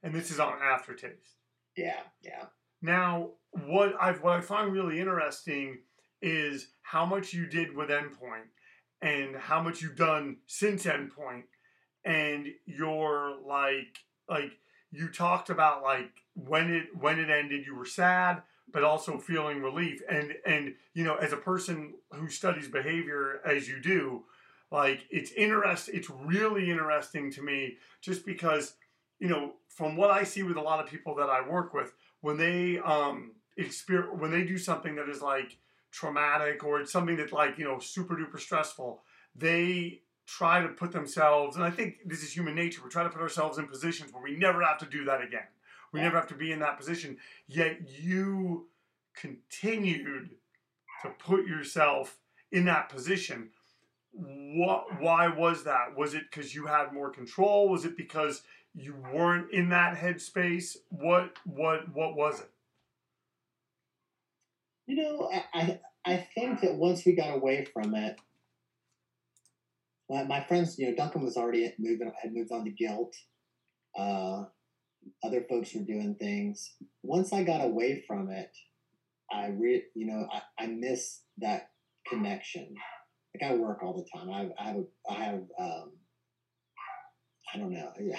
and this is on Aftertaste. Yeah. Now, what I find really interesting is how much you did with Endpoint and how much you've done since Endpoint, and you're like you talked about like when it ended, you were sad, but also feeling relief, and as a person who studies behavior as you do, like it's really interesting to me, just because from what I see with a lot of people that I work with, when they when they do something that is like traumatic, or it's something that like super duper stressful, they try to put themselves, and I think this is human nature, we try to put ourselves in positions where we never have to do that again. We never have to be in that position. Yet you continued to put yourself in that position. Why was that? Was it because you had more control? Was it because you weren't in that headspace? What was it? I think that once we got away from it, my friends, Duncan was already had moved on to Guilt. Other folks were doing things. Once I got away from it, I miss that connection. Like, I work all the time. I have I don't know. Yeah,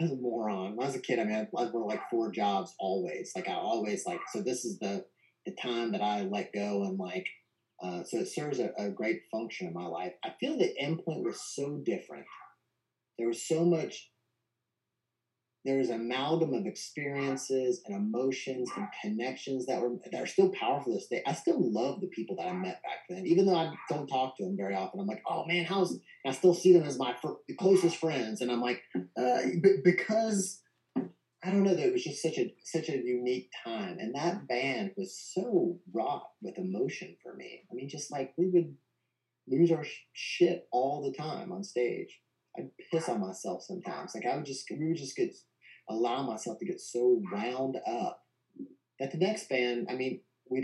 I was a moron. When I was a kid, I worked like 4 jobs always. Like, I always so this is the time that I let go, and so it serves a great function in my life. I feel that Endpoint was so different. There was so much. There was an amalgam of experiences and emotions and connections that are still powerful to this day. I still love the people that I met back then, even though I don't talk to them very often. I'm like, oh man, and I still see them as my closest friends, and I'm like, because I don't know, that it was just such a unique time, and that band was so wrought with emotion for me. I mean, just like we would lose our shit all the time on stage. I'd piss on myself sometimes. Like, we would just allow myself to get so wound up that the next band, I mean,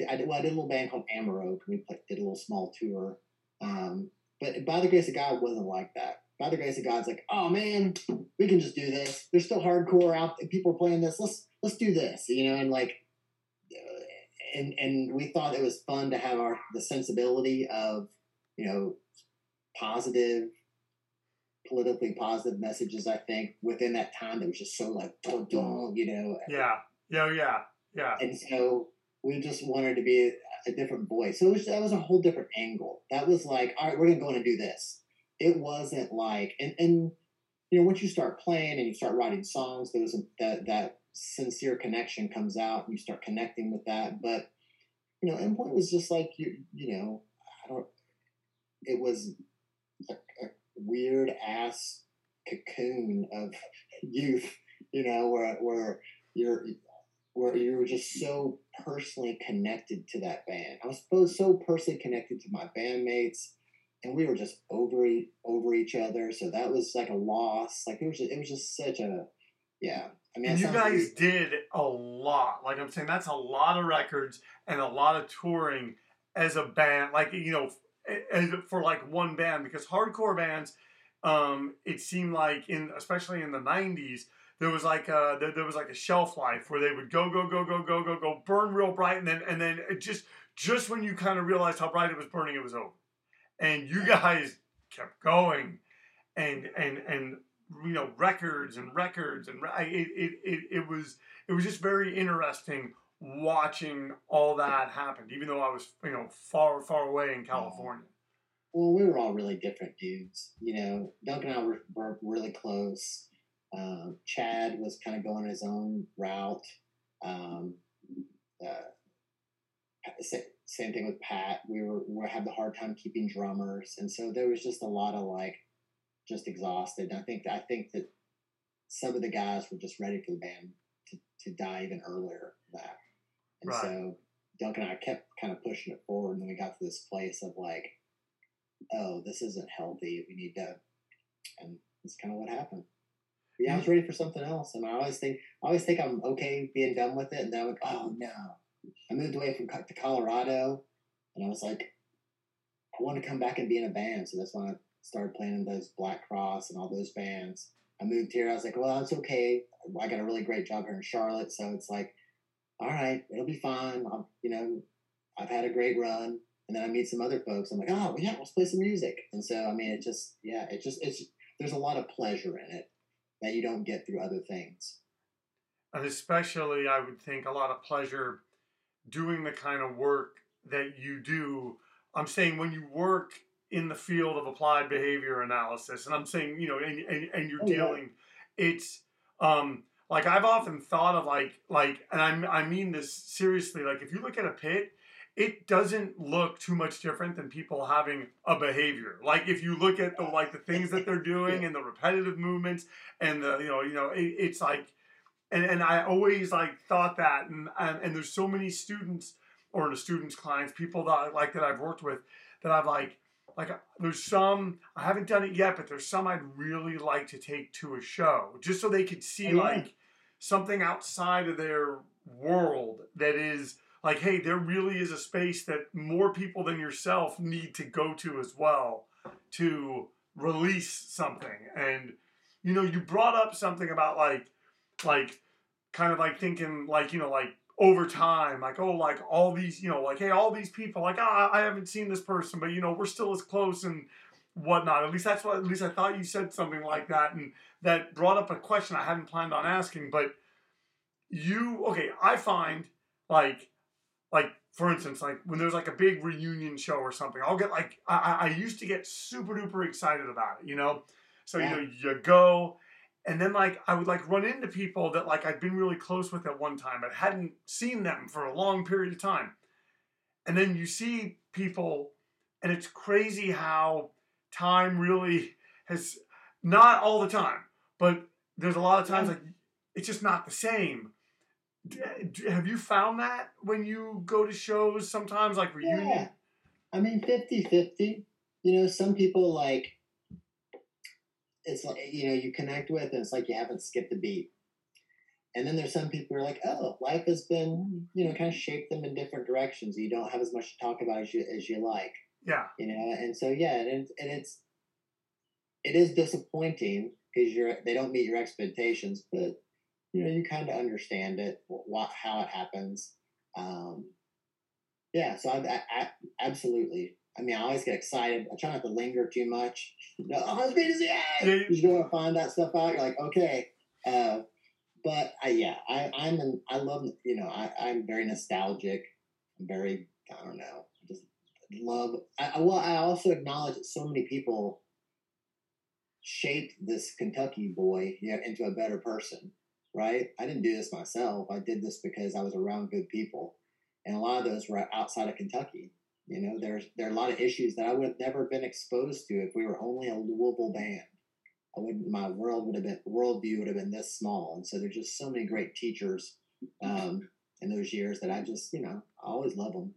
I did a little band called Amaroke. We did a little small tour. But by the grace of God, it wasn't like that. By the grace of God, it's like, oh man, we can just do this. There's still hardcore out there. People are playing this. Let's do this, and and we thought it was fun to have the sensibility of, positive, politically positive messages. I think within that time, that was just so like, Yeah. And so we just wanted to be a different voice. So that was a whole different angle. That was like, all right, we're gonna go in and do this. It wasn't like, and once you start playing and you start writing songs, that sincere connection comes out, and you start connecting with that. But Endpoint was just like it was a weird ass cocoon of youth, where you were just so personally connected to that band. I was so personally connected to my bandmates, and we were just over each other. So that was like a loss. Like, it was just such a, yeah. I mean, and you guys did a lot. Like I'm saying, that's a lot of records and a lot of touring as a band. Like, for like one band, because hardcore bands, it seemed like especially in the '90s, there was like a shelf life where they would go, burn real bright, and then it just when you kind of realized how bright it was burning, it was over. And you guys kept going, and records, and it was just very interesting watching all that happen, even though I was far away in California. Well, we were all really different dudes. Duncan and I were really close. Chad was kind of going his own route. Same thing with Pat. We had the hard time keeping drummers, and so there was just a lot of just exhausted. I think that some of the guys were just ready for the band to die even earlier than that. And right. So Duncan and I kept kind of pushing it forward, and then we got to this place of like, oh, this isn't healthy. We need to, and that's kind of what happened. But yeah, I was ready for something else, and I always think I'm okay being done with it, and then I'm like, oh no. I moved away to Colorado, and I was like, I want to come back and be in a band. So that's when I started playing in those Black Cross and all those bands. I moved here. I was like, well, it's okay. I got a really great job here in Charlotte, so it's like, all right, it'll be fine. I've had a great run. And then I meet some other folks. I'm like, oh, well, yeah, let's play some music. And so, I mean, it's there's a lot of pleasure in it that you don't get through other things. And especially, I would think a lot of pleasure doing the kind of work that you do. I'm saying when you work in the field of applied behavior analysis, and I'm saying, and you're Oh, yeah. dealing, it's, like I've often thought of and I mean this seriously, like if you look at a pit, it doesn't look too much different than people having a behavior. Like if you look at the things that they're doing and the repetitive movements and it's like, and I always like thought that, and there's so many students or the students, clients, people that I've worked with that I've like there's some I haven't done it yet, but there's some I'd really like to take to a show just so they could see Oh, yeah. like something outside of their world that is like, hey, there really is a space that more people than yourself need to go to as well to release something. And you brought up something about like kind of like thinking like over time, like, oh, like all these, like, hey, all these people, like, I haven't seen this person, but we're still as close and whatnot. At least I thought you said something like that, and that brought up a question I hadn't planned on asking. But I find like for instance, like when there's like a big reunion show or something, I'll get like I used to get super duper excited about it. So Yeah. you go, and then like I would like run into people that like I'd been really close with at one time, but hadn't seen them for a long period of time. And then you see people, and it's crazy how time really has, not all the time, but there's a lot of times Yeah. like it's just not the same. Have you found that when you go to shows sometimes like reunion? Yeah. I mean, 50-50. Some people like, it's like, you connect with, and it's like you haven't skipped a beat. And then there's some people who are like, oh, life has been, kind of shaped them in different directions. You don't have as much to talk about as you like, Yeah. and so, yeah, and it is disappointing because they don't meet your expectations, but you kind of understand it, how it happens. Yeah, so I absolutely. I mean, I always get excited. I try not to linger too much. Oh, it's great to see. Yeah. You don't want to find that stuff out. You're like, okay. But I love, I'm very nostalgic. I'm very, I don't know, just love. I also acknowledge that so many people shaped this Kentucky boy, into a better person, right? I didn't do this myself. I did this because I was around good people, and a lot of those were outside of Kentucky. There are a lot of issues that I would have never been exposed to if we were only a Louisville band. My worldview would have been this small. And so there's just so many great teachers in those years that I just, I always love them.